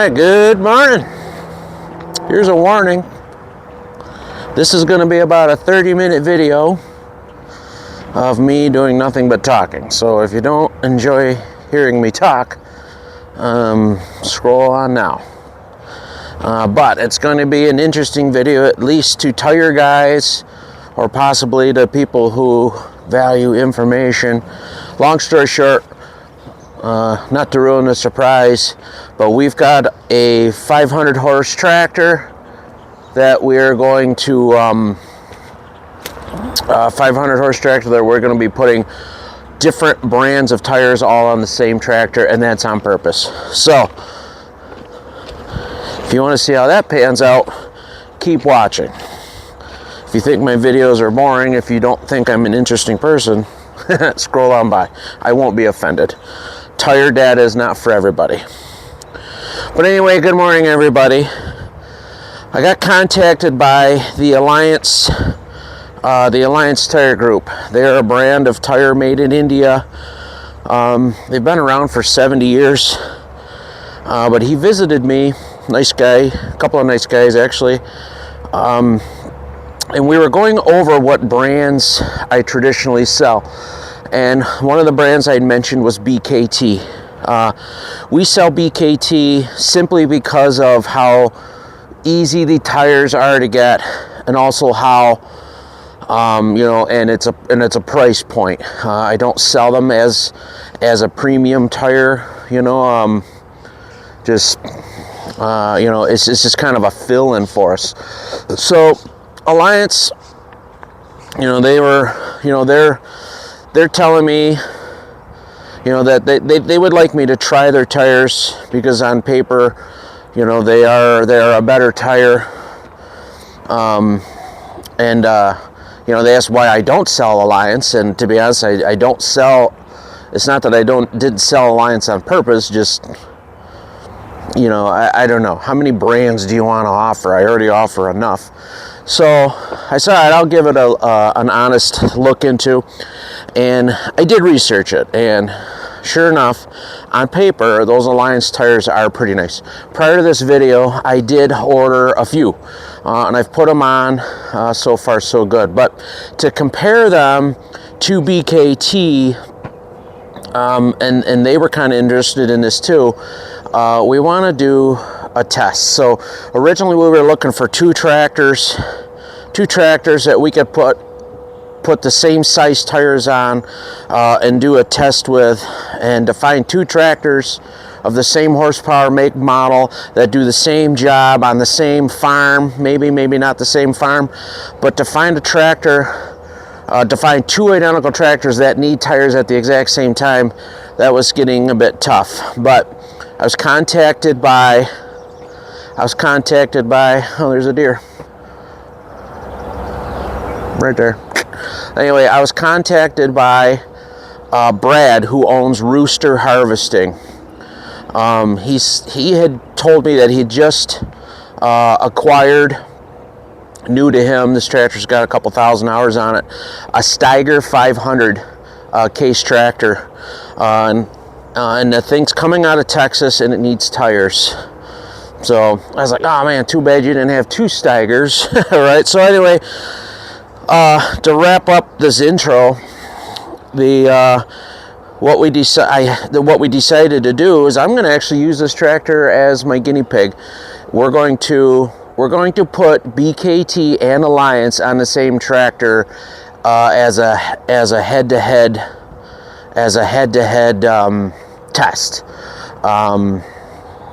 Alright, good morning. Here's a warning. This is going to be about a 30-minute video of me doing nothing but talking. So if you don't enjoy hearing me talk, scroll on now. But it's going to be an interesting video, at least to tire guys or possibly to people who value information. Long story short, not to ruin the surprise, but we've got a 500 horse tractor that we're going to 500 horse tractor that we're going to be putting different brands of tires all on the same tractor, and that's on purpose. So if you want to see how that pans out, keep watching. If you think my videos are boring, if you don't think I'm an interesting person, scroll on by. I won't be offended. Tire data is not for everybody. But anyway, good morning, everybody. I got contacted by the Alliance Tire Group. They're a brand of tire made in India. They've been around for 70 years. But he visited me, nice guy, a couple of nice guys actually. And we were going over what brands I traditionally sell. And one of the brands I'd mentioned was BKT. We sell BKT simply because of how easy the tires are to get, and also how and it's a price point. I don't sell them as a premium tire, it's just kind of a fill-in for us. So Alliance, they're telling me, that they would like me to try their tires because on paper, they are a better tire. They asked why I don't sell Alliance, and to be honest, I don't sell. It's not that I didn't sell Alliance on purpose. Just I don't know, how many brands do you want to offer? I already offer enough. So I said, all right, I'll give it an honest look into, and I did research it, and sure enough, on paper, those Alliance tires are pretty nice. Prior to this video, I did order a few, and I've put them on. So far, so good. But to compare them to BKT, and they were kind of interested in this too, we want to do a test. So originally we were looking for two tractors that we could put the same size tires on and do a test with, and to find two tractors of the same horsepower, make, model, that do the same job on the same farm, maybe not the same farm, but to find a tractor, to find two identical tractors that need tires at the exact same time, that was getting a bit tough. But I was contacted by, oh, there's a deer right there. Anyway, I was contacted by Brad, who owns Rooster Harvesting. He had told me that he just acquired, new to him, this tractor's got a couple thousand hours on it, a Steiger 500 case tractor. And the thing's coming out of Texas and it needs tires. So I was like, oh man, too bad you didn't have two Steigers. All right, so anyway, to wrap up this intro, what we decided to do is I'm going to actually use this tractor as my guinea pig. We're going to put BKT and Alliance on the same tractor as a head-to-head test.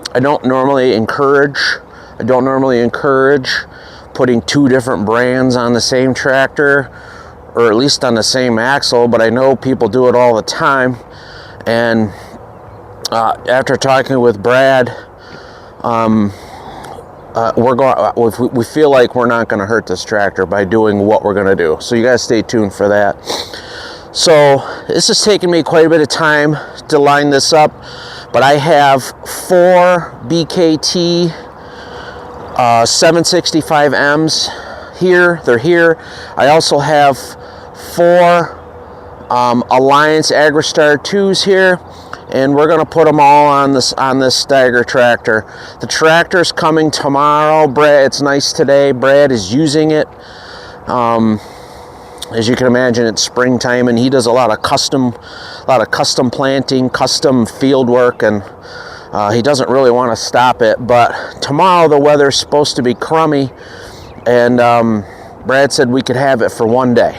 I don't normally encourage putting two different brands on the same tractor, or at least on the same axle, but I know people do it all the time. And after talking with Brad, we feel like we're not going to hurt this tractor by doing what we're going to do. So you guys stay tuned for that. So this has taken me quite a bit of time to line this up, but I have 4 BKT 765Ms here. They're here. I also have 4 Alliance AgriStar 2s here, and we're going to put them all on this Steiger tractor. The tractor's coming tomorrow. Brad, it's nice today. Brad is using it. As you can imagine, it's springtime, and he does a lot of custom planting, custom field work, and he doesn't really want to stop it. But tomorrow the weather's supposed to be crummy, and Brad said we could have it for one day.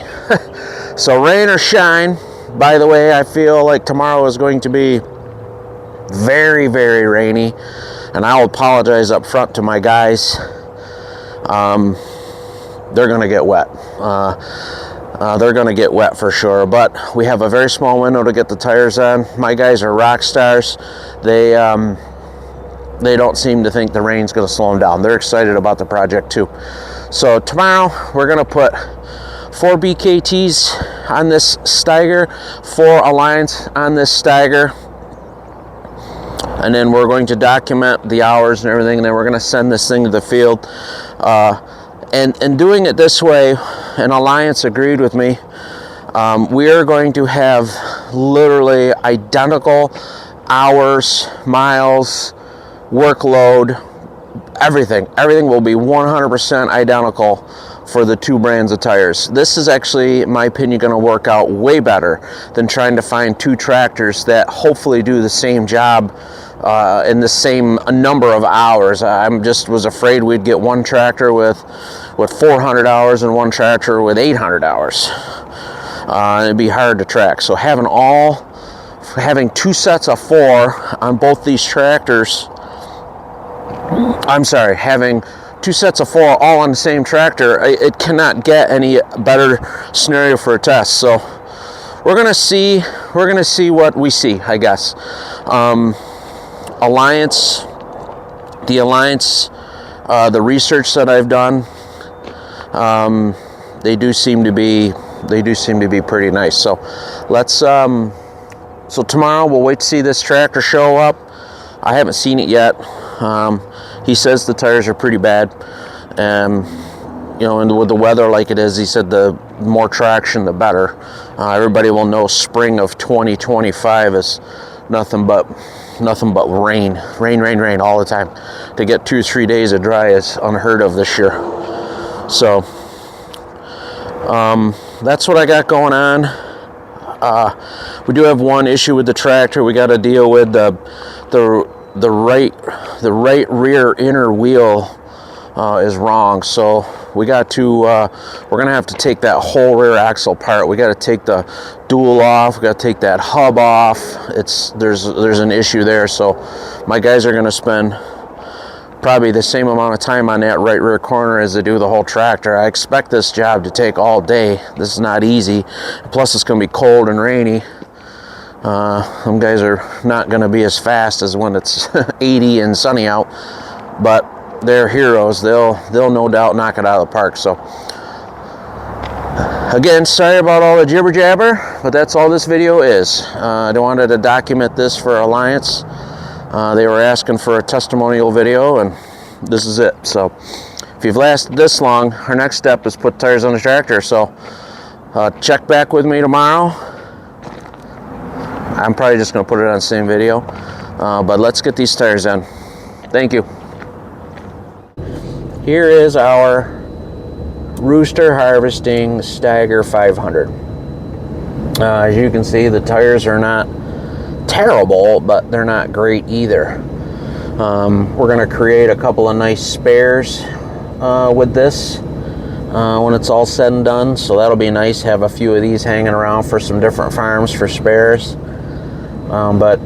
So rain or shine. By the way, I feel like tomorrow is going to be very, very rainy, and I'll apologize up front to my guys. They're going to get wet. They're going to get wet for sure, but we have a very small window to get the tires on. My guys are rock stars. They don't seem to think the rain's going to slow them down. They're excited about the project too. So tomorrow we're going to put 4 BKTs on this Steiger, 4 Alliance on this Steiger, and then we're going to document the hours and everything, and then we're going to send this thing to the field. And doing it this way, and Alliance agreed with me, we are going to have literally identical hours, miles, workload, everything will be 100% identical for the 2 brands of tires. This is actually, in my opinion, going to work out way better than trying to find 2 tractors that hopefully do the same job in the same number of hours. I was afraid we'd get one tractor with 400 hours and one tractor with 800 hours. It'd be hard to track. So having 2 sets of 4 on both these tractors, having 2 sets of 4 all on the same tractor, it cannot get any better scenario for a test. So we're gonna see what we see, I guess. The Alliance, the research that I've done, they do seem to be pretty nice. So let's so tomorrow we'll wait to see this tractor show up. I haven't seen it yet. He says the tires are pretty bad, and with the weather like it is, he said the more traction the better. Everybody will know spring of 2025 is nothing but rain all the time. To get 2 or 3 days of dry is unheard of this year. So that's what I got going on. We do have one issue with the tractor. We got to deal with the right rear inner wheel is wrong. So we got to we're gonna have to take that whole rear axle apart. We got to take the dual off. We got to take that hub off. There's an issue there. So my guys are gonna spend probably the same amount of time on that right rear corner as they do the whole tractor. I expect this job to take all day. This is not easy. Plus it's gonna be cold and rainy. Some guys are not going to be as fast as when it's 80 and sunny out, but they're heroes. They'll no doubt knock it out of the park. So again, sorry about all the jibber jabber, but that's all this video is. I wanted to document this for Alliance. They were asking for a testimonial video, and this is it. So if you've lasted this long, our next step is put tires on the tractor. So check back with me tomorrow. I'm probably just going to put it on the same video, but let's get these tires in. Thank you. Here is our Rooster Harvesting Steiger 500. As you can see, the tires are not terrible, but they're not great either. We're going to create a couple of nice spares with this when it's all said and done, so that'll be nice. Have a few of these hanging around for some different farms for spares. But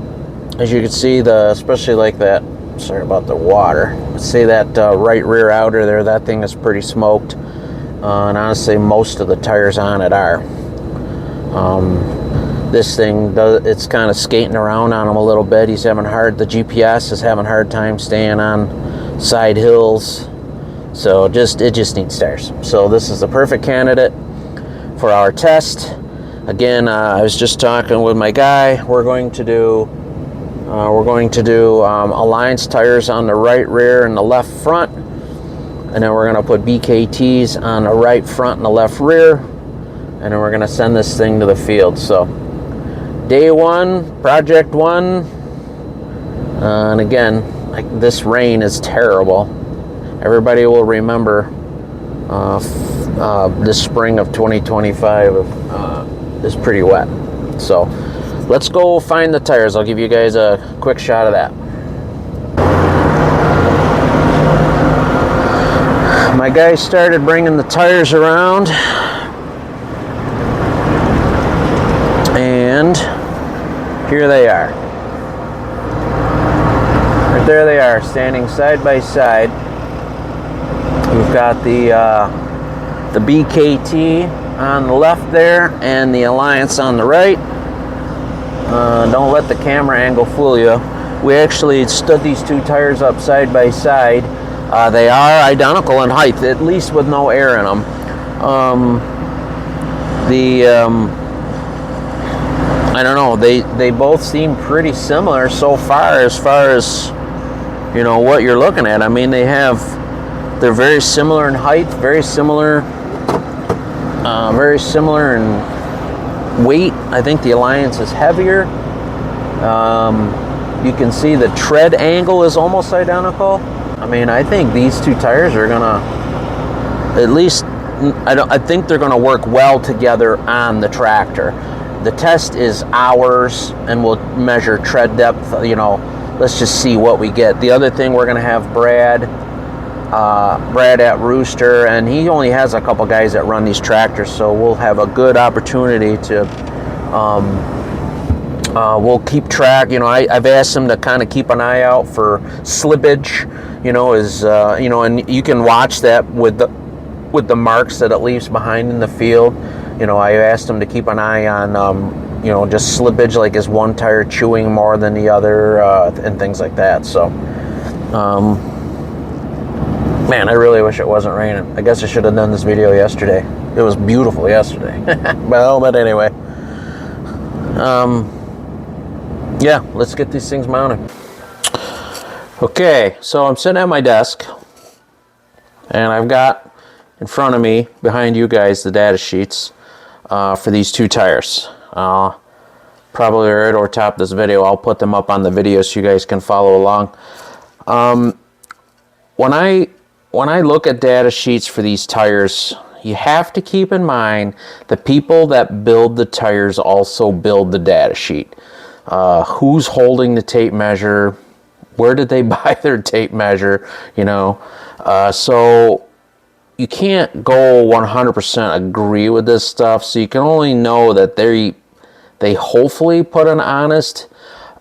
as you can see, especially like that, sorry about the water, see that right rear outer there, that thing is pretty smoked, and honestly most of the tires on it are. This thing it's kind of skating around on him a little bit. The GPS is having a hard time staying on side hills, so it just needs tires. So this is the perfect candidate for our test. Again, I was just talking with my guy. We're going to do Alliance tires on the right rear and the left front, and then we're going to put BKTs on the right front and the left rear, and then we're going to send this thing to the field. So day one, project one. And again, this rain is terrible. Everybody will remember this spring of 2025 is pretty wet. So let's go find the tires. I'll give you guys a quick shot of that. My guy started bringing the tires around, and here they are. Right there they are, standing side by side. We've got the BKT on the left there and the Alliance on the right. Don't let the camera angle fool you. We actually stood these two tires up side by side. They are identical in height, at least with no air in them. I don't know, they both seem pretty similar so far as you know what you're looking at. I mean, they're very similar in height, very similar in weight. I think the Alliance is heavier. You can see the tread angle is almost identical. I mean, I think these two tires are gonna, at least, I think they're gonna work well together on the tractor. The test is hours, and we'll measure tread depth. You know, let's just see what we get. The other thing, we're gonna have Brad at Rooster, and he only has a couple guys that run these tractors, so we'll have a good opportunity to we'll keep track. You know, I've asked him to kind of keep an eye out for slippage, you know, you know, and you can watch that with the marks that it leaves behind in the field. You know, I asked him to keep an eye on you know, just slippage, like is one tire chewing more than the other, and things like that. So man, I really wish it wasn't raining. I guess I should have done this video yesterday. It was beautiful yesterday. Well, but anyway. Yeah, let's get these things mounted. Okay, so I'm sitting at my desk, and I've got in front of me, behind you guys, the data sheets for these two tires. Probably right over top of this video, I'll put them up on the video so you guys can follow along. When I look at data sheets for these tires, you have to keep in mind the people that build the tires also build the data sheet. Who's holding the tape measure? Where did they buy their tape measure? You know, so you can't go 100% agree with this stuff. So you can only know that they hopefully put an honest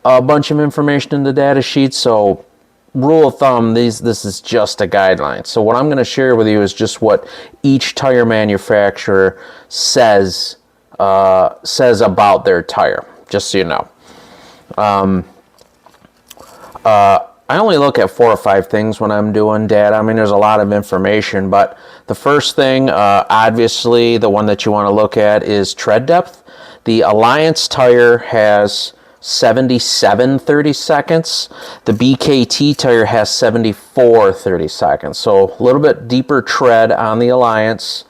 bunch of information in the data sheet. So rule of thumb, this is just a guideline. So what I'm going to share with you is just what each tire manufacturer says about their tire, just so you know. I only look at 4 or 5 things when I'm doing data. I mean, there's a lot of information, but the first thing, obviously, the one that you want to look at is tread depth. The Alliance tire has 77 30-seconds. The BKT tire has 74 30-seconds. So a little bit deeper tread on the Alliance.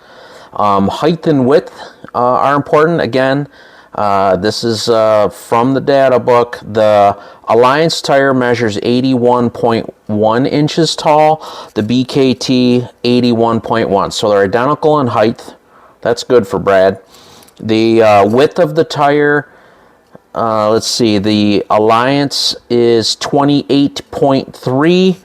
Height and width are important. Again, this is from the data book. The Alliance tire measures 81.1 inches tall. The BKT 81.1. So they're identical in height. That's good for Brad. The width of the tire, let's see, the Alliance is 28.3.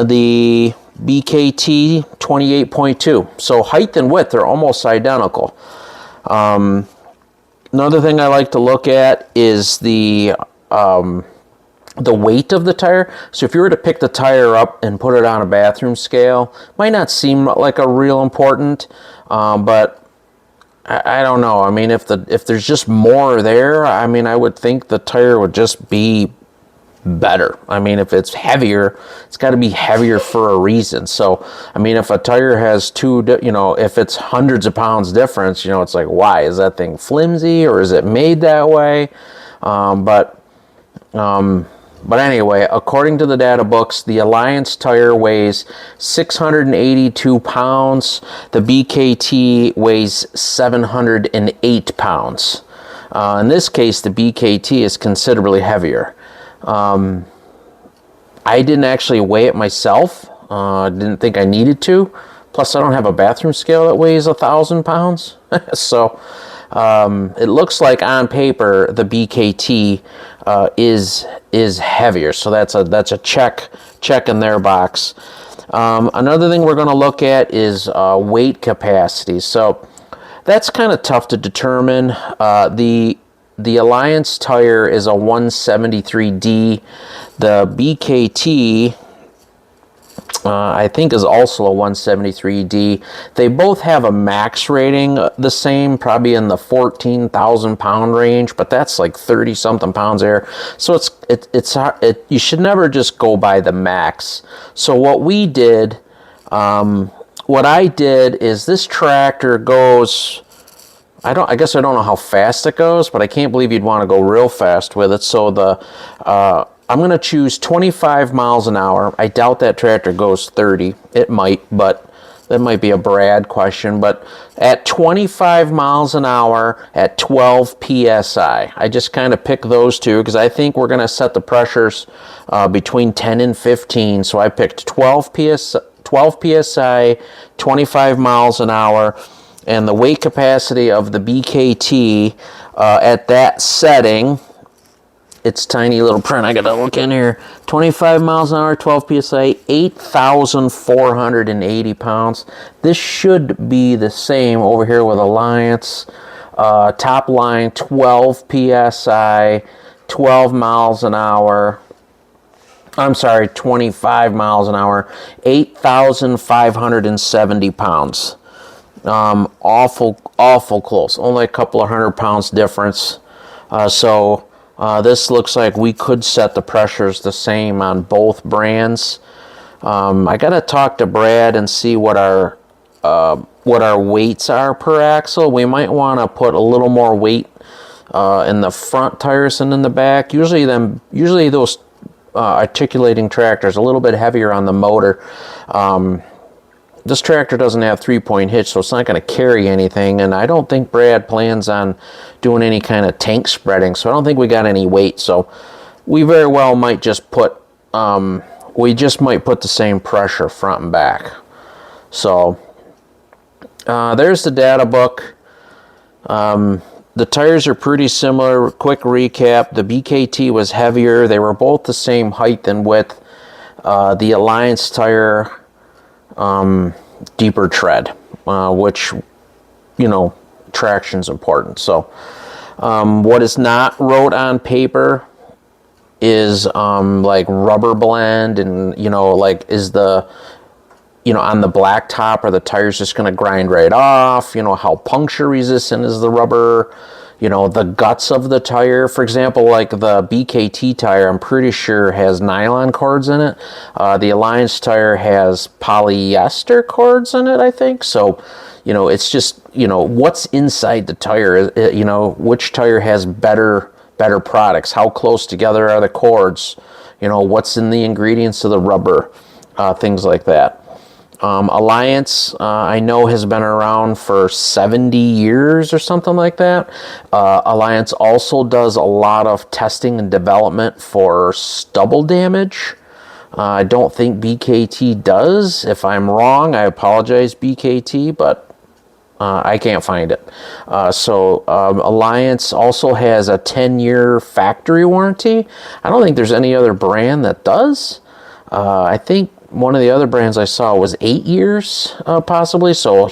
The BKT 28.2. So height and width are almost identical. Another thing I like to look at is the weight of the tire. So if you were to pick the tire up and put it on a bathroom scale, might not seem like a real important, but I don't know. I mean, if there's just more there, I mean, I would think the tire would just be better. I mean, if it's heavier, it's got to be heavier for a reason. So, I mean, if a tire has if it's hundreds of pounds difference, you know, it's like, why? Is that thing flimsy or is it made that way? But anyway, according to the data books, the Alliance tire weighs 682 pounds. The BKT weighs 708 pounds. In this case, the BKT is considerably heavier. I didn't actually weigh it myself. I didn't think I needed to. Plus, I don't have a bathroom scale that weighs 1,000 pounds. So it looks like on paper the BKT is heavier. So that's a check in their box. Another thing we're going to look at is weight capacity. So that's kind of tough to determine. The Alliance tire is a 173D. The BKT, I think, is also a 173D. They both have a max rating the same, probably in the 14,000 pound range, but that's like 30 something pounds there. So you should never just go by the max. So what we did, what I did is this tractor goes, I guess I don't know how fast it goes, but I can't believe you'd want to go real fast with it. So I'm going to choose 25 miles an hour. I doubt that tractor goes 30. It might, but that might be a Brad question. But at 25 miles an hour at 12 PSI, I just kind of pick those two because I think we're going to set the pressures between 10 and 15. So I picked 12 PSI, 25 miles an hour. And the weight capacity of the BKT at that setting, it's tiny little print. I gotta look in here. 25 miles an hour, 12 PSI, 8,480 pounds. This should be the same over here with Alliance. Top line, 12 PSI, 12 miles an hour. I'm sorry, 25 miles an hour, 8,570 pounds. Awful close. Only a couple of 100 pounds difference. This looks like we could set the pressures the same on both brands. I gotta talk to Brad and see what our weights are per axle. We might want to put a little more weight in the front tires than in the back. Usually those articulating tractors a little bit heavier on the motor. This tractor doesn't have 3-point hitch, so it's not going to carry anything, and I don't think Brad plans on doing any kind of tank spreading, so I don't think we got any weight. So we very well might just put the same pressure front and back. So there's the data book. The tires are pretty similar. Quick recap: the BKT was heavier. They were both the same height and width. The Alliance tire, deeper tread, which, traction's important. So what is not wrote on paper is like rubber blend, and is the on the black top, are the tires just going to grind right off? How puncture resistant is the rubber? The guts of the tire, for example, like the BKT tire, I'm pretty sure has nylon cords in it. The Alliance tire has polyester cords in it, I think. So, it's just, what's inside the tire, which tire has better products? How close together are the cords? What's in the ingredients of the rubber? Things like that. Alliance, I know, has been around for 70 years or something like that. Alliance also does a lot of testing and development for stubble damage. I don't think BKT does. If I'm wrong, I apologize, BKT, but I can't find it. Alliance also has a 10-year factory warranty. I don't think there's any other brand that does. I think one of the other brands I saw was 8 years, possibly. So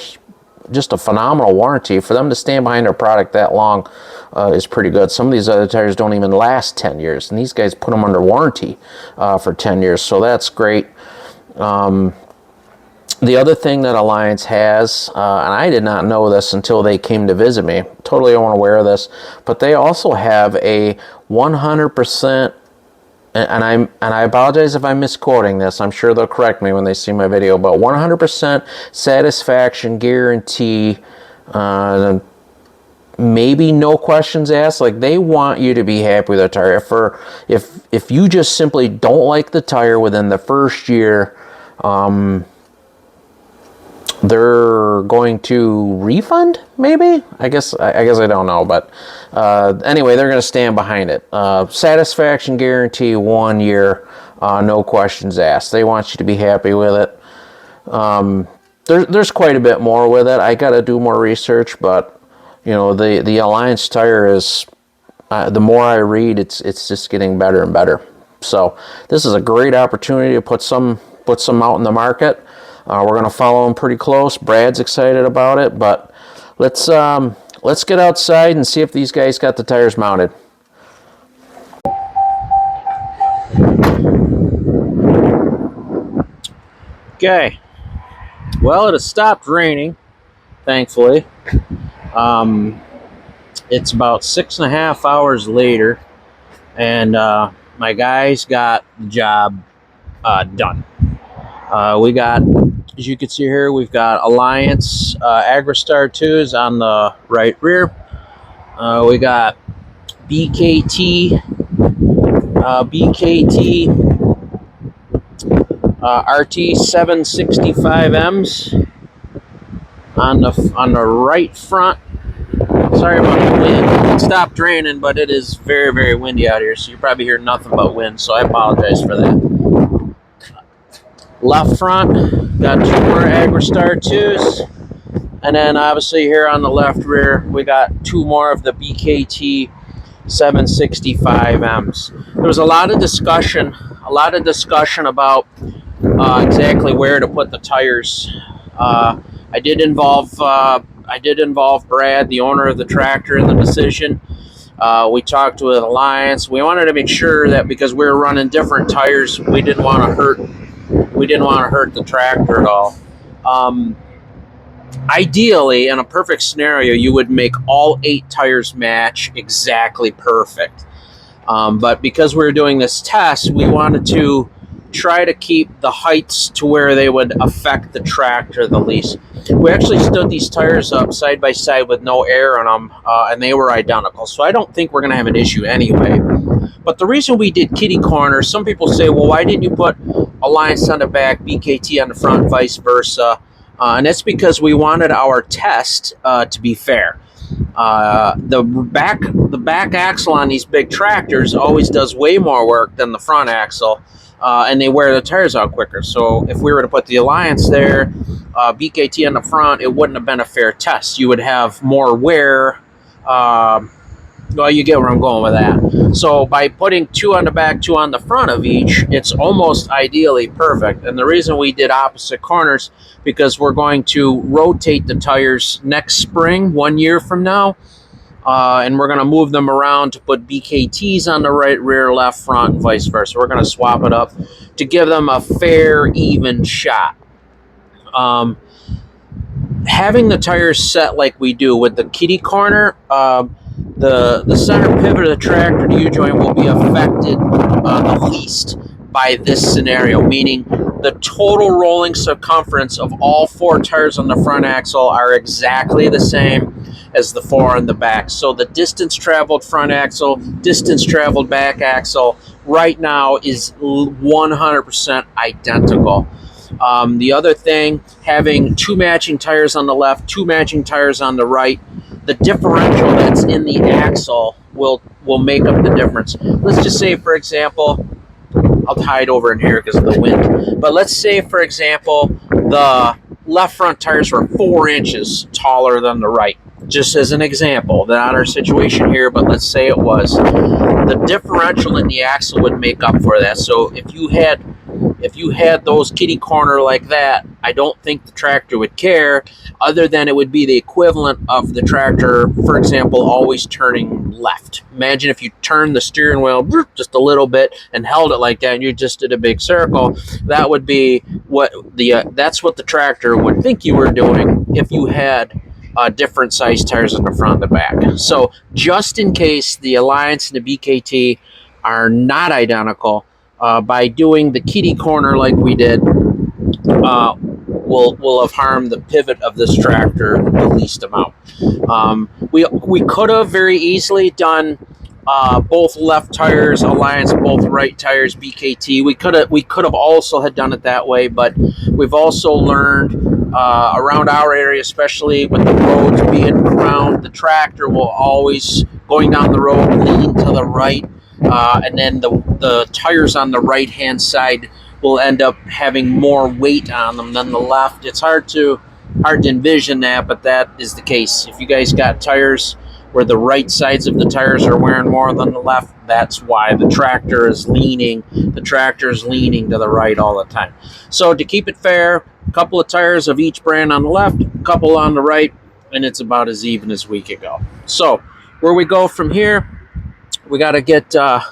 just a phenomenal warranty. For them to stand behind their product that long is pretty good. Some of these other tires don't even last 10 years, and these guys put them under warranty for 10 years. So that's great. The other thing that Alliance has, and I did not know this until they came to visit me, totally unaware of this, but they also have a 100%, and I apologize if I'm misquoting this. I'm sure they'll correct me when they see my video, but 100% satisfaction guarantee, maybe no questions asked. Like, they want you to be happy with their tire. If you just simply don't like the tire within the first year, they're going to refund, maybe. I guess I don't know, but anyway, they're going to stand behind it. Satisfaction guarantee, 1 year, no questions asked. They want you to be happy with it. There's quite a bit more with it. I got to do more research, but you know, the Alliance tire is, the more I read, it's just getting better and better. So this is a great opportunity to put some out in the market. We're going to follow them pretty close. Brad's excited about it, but let's get outside and see if these guys got the tires mounted. Okay. Well, it has stopped raining, thankfully. It's about 6.5 hours later, and my guys got the job done. We got, as you can see here, we've got Alliance Agristar 2s on the right rear. We got BKT RT 765Ms on the right front. Sorry about the wind. It stopped raining, but it is very, very windy out here, so you probably hear nothing but wind, so I apologize for that. Left front, got 2 more Agristar 2s, and then obviously here on the left rear, we got 2 more of the BKT 765Ms. There was a lot of discussion about exactly where to put the tires. I did involve Brad, the owner of the tractor, in the decision. We talked with Alliance. We wanted to make sure that because we were running different tires, we didn't want to hurt the tractor at all. Ideally, in a perfect scenario, you would make all 8 tires match exactly perfect. But because we were doing this test, we wanted to try to keep the heights to where they would affect the tractor the least. We actually stood these tires up side by side with no air in them, and they were identical. So I don't think we're going to have an issue anyway. But the reason we did kitty corners, some people say, well, why didn't you put Alliance on the back, BKT on the front, vice versa? And that's because we wanted our test to be fair. The back axle on these big tractors always does way more work than the front axle, and they wear the tires out quicker. So if we were to put the Alliance there, BKT on the front, it wouldn't have been a fair test. You would have more wear. Well, you get where I'm going with that. So by putting 2 on the back, 2 on the front of each, it's almost ideally perfect. And the reason we did opposite corners, because we're going to rotate the tires next spring, 1 year from now. And we're going to move them around to put BKTs on the right rear, left front, and vice versa. We're going to swap it up to give them a fair, even shot. Having the tires set like we do with the kitty corner, the center pivot of the tractor to U-joint will be affected the least by this scenario, meaning the total rolling circumference of all 4 tires on the front axle are exactly the same as the 4 on the back. So the distance traveled front axle, distance traveled back axle right now is 100% identical. The other thing, having 2 matching tires on the left, 2 matching tires on the right, the differential that's in the axle will make up the difference. Let's just say, for example, I'll hide over in here because of the wind, but let's say, for example, the left front tires were 4 inches taller than the right. Just as an example, not our situation here, but let's say it was. The differential in the axle would make up for that. So if you had those kitty corner like that, I don't think the tractor would care, other than it would be the equivalent of the tractor, for example, always turning left. Imagine if you turned the steering wheel just a little bit and held it like that, and you just did a big circle. That would be what that's what the tractor would think you were doing if you had different size tires in the front and the back. So just in case the Alliance and the BKT are not identical, by doing the kitty corner like we did, will have harmed the pivot of this tractor the least amount. We could have very easily done both left tires, Alliance, both right tires, BKT. We could have also had done it that way, but we've also learned around our area, especially with the roads being crowned, the tractor will always, going down the road, lean to the right, and then the tires on the right hand side will end up having more weight on them than the left. It's hard to envision that, but that is the case. If you guys got tires where the right sides of the tires are wearing more than the left, that's why the tractor is leaning. The tractor is leaning to the right all the time. So to keep it fair, a couple of tires of each brand on the left, a couple on the right, and it's about as even as we could go. So where we go from here, we got to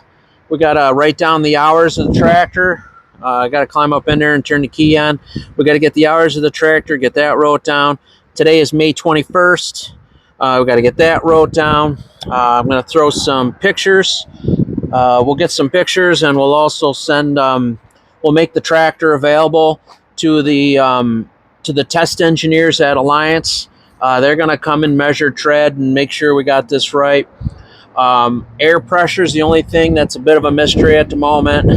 write down the hours of the tractor. I got to climb up in there and turn the key on. We got to get the hours of the tractor, get that wrote down. Today is May 21st. We got to get that wrote down. I'm going to throw some pictures. We'll get some pictures, and we'll also send. We'll make the tractor available to the test engineers at Alliance. They're going to come and measure tread and make sure we got this right. Air pressure is the only thing that's a bit of a mystery at the moment.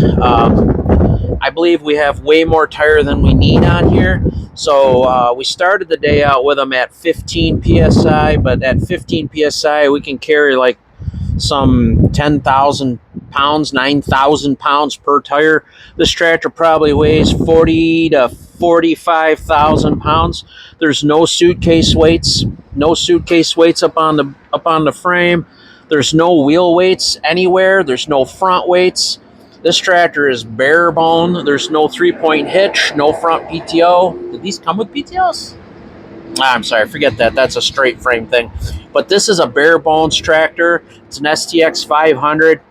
I believe we have way more tire than we need on here. So we started the day out with them at 15 PSI, but at 15 PSI, we can carry like some 10,000 pounds, 9,000 pounds per tire. This tractor probably weighs 40 to 45,000 pounds. There's no suitcase weights, up on the frame. There's no wheel weights anywhere. There's no front weights. This tractor is bare bone. There's no 3-point hitch, no front PTO. Did these come with PTOs? I'm sorry, forget that. That's a straight frame thing. But this is a bare bones tractor. It's an STX 500.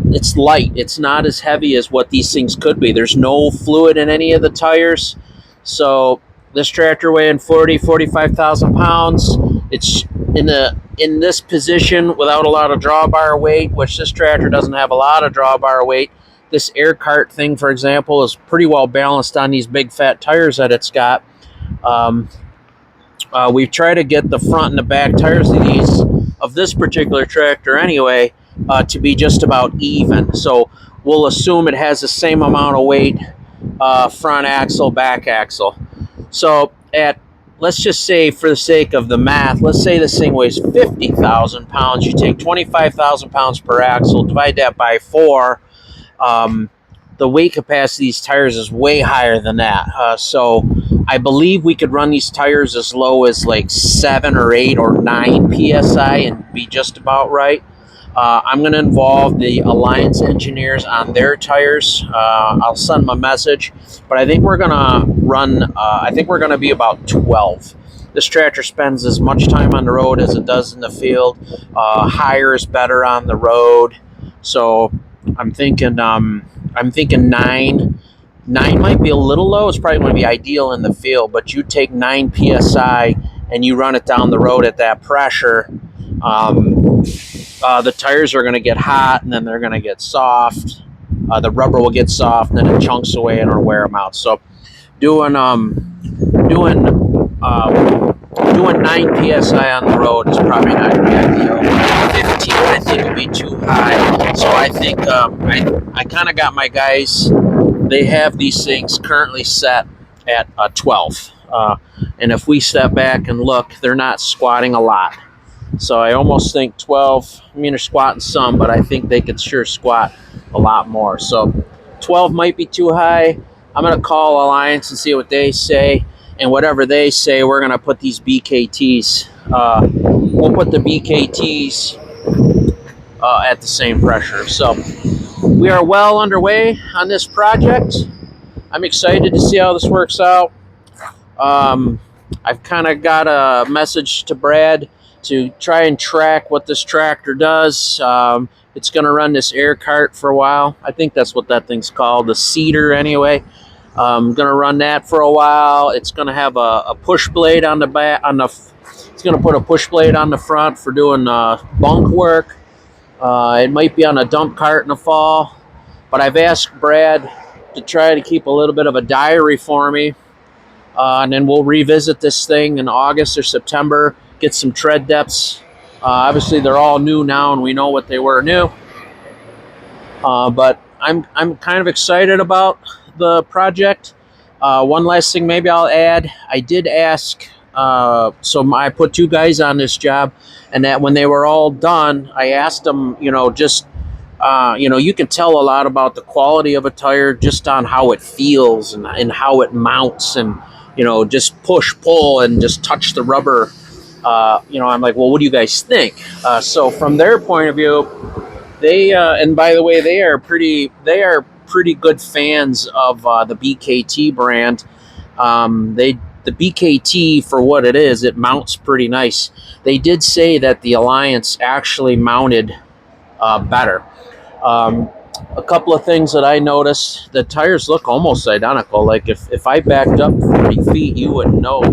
It's light. It's not as heavy as what these things could be. There's no fluid in any of the tires. So this tractor weighing 45,000 pounds. It's in this position without a lot of drawbar weight, which this tractor doesn't have a lot of drawbar weight. This air cart thing, for example, is pretty well balanced on these big fat tires that it's got. We try to get the front and the back tires of this particular tractor anyway to be just about even. So we'll assume it has the same amount of weight, front axle, back axle. So let's just say, for the sake of the math, let's say this thing weighs 50,000 pounds. You take 25,000 pounds per axle, divide that by 4. The weight capacity of these tires is way higher than that. So I believe we could run these tires as low as like 7 or 8 or 9 PSI and be just about right. I'm going to involve the Alliance engineers on their tires. I'll send them a message, but I think we're going to run, I think we're going to be about 12. This tractor spends as much time on the road as it does in the field. Higher is better on the road. So I'm thinking 9. 9 might be a little low. It's probably going to be ideal in the field, but you take 9 PSI and you run it down the road at that pressure, the tires are going to get hot, and then they're going to get soft. The rubber will get soft, and then it chunks away and it'll wear them out. So doing 9 PSI on the road is probably not going to be ideal. 15, I think, would be too high. So I think I kind of got my guys. They have these things currently set at 12. And if we step back and look, they're not squatting a lot. So I almost think 12, I mean, they're squatting some, but I think they could sure squat a lot more. So 12 might be too high. I'm going to call Alliance and see what they say. And whatever they say, we're going to put these BKTs. We'll put the BKTs at the same pressure. So we are well underway on this project. I'm excited to see how this works out. I've kind of got a message to Brad to try and track what this tractor does. It's going to run this air cart for a while. I think that's what that thing's called, the seeder anyway. I'm going to run that for a while. It's going to have a push blade on the back. It's going to put a push blade on the front for doing bunk work. It might be on a dump cart in the fall, but I've asked Brad to try to keep a little bit of a diary for me, and then we'll revisit this thing in August or September, get some tread depths. Obviously, they're all new now, and we know what they were new. But I'm kind of excited about the project. One last thing maybe I'll add. I did ask, I put 2 guys on this job, and that when they were all done, I asked them, you can tell a lot about the quality of a tire just on how it feels and how it mounts and, just push, pull, and just touch the rubber. I'm like, well, what do you guys think? So from their point of view, and by the way, they are pretty good fans of the BKT brand. The BKT, for what it is, it mounts pretty nice. They did say that the Alliance actually mounted better. Um, a couple of things that I noticed: the tires look almost identical. Like if I backed up 40 feet, you wouldn't know.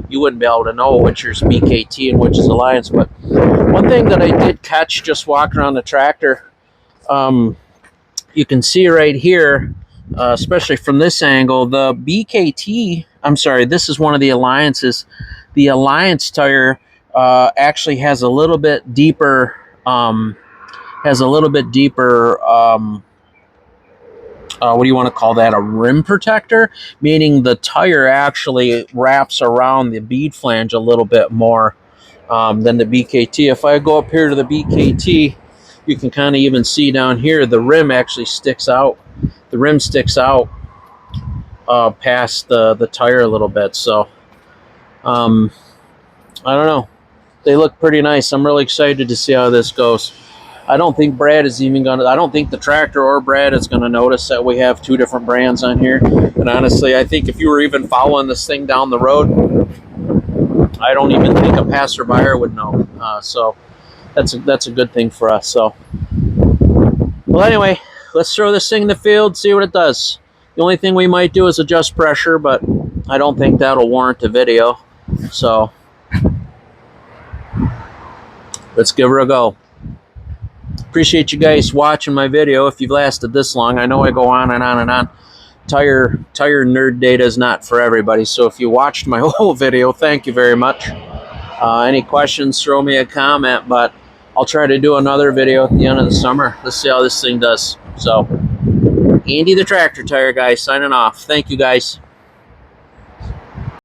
You wouldn't be able to know which is BKT and which is Alliance. But one thing that I did catch just walking around the tractor, you can see right here, especially from this angle, the BKT, I'm sorry, this is one of the Alliances. The Alliance tire actually has a little bit deeper, what do you want to call that? A rim protector, meaning the tire actually wraps around the bead flange a little bit more than the BKT. If I go up here to the BKT, you can kind of even see down here, the rim actually sticks out. The rim sticks out past the tire a little bit. So, I don't know. They look pretty nice. I'm really excited to see how this goes. I don't think Brad is even going to, I don't think the tractor or Brad is going to notice that we have 2 different brands on here. And honestly, I think if you were even following this thing down the road, I don't even think a passerby would know. So that's a good thing for us. So, well, anyway, let's throw this thing in the field, see what it does. The only thing we might do is adjust pressure, but I don't think that'll warrant a video. So let's give her a go. Appreciate you guys watching my video. If you've lasted this long, I know I go on and on and on. Tire nerd data is not for everybody. So if you watched my whole video, thank you very much. Any questions, throw me a comment, but I'll try to do another video at the end of the summer. Let's see how this thing does. So, Andy the Tractor Tire Guy signing off. Thank you, guys.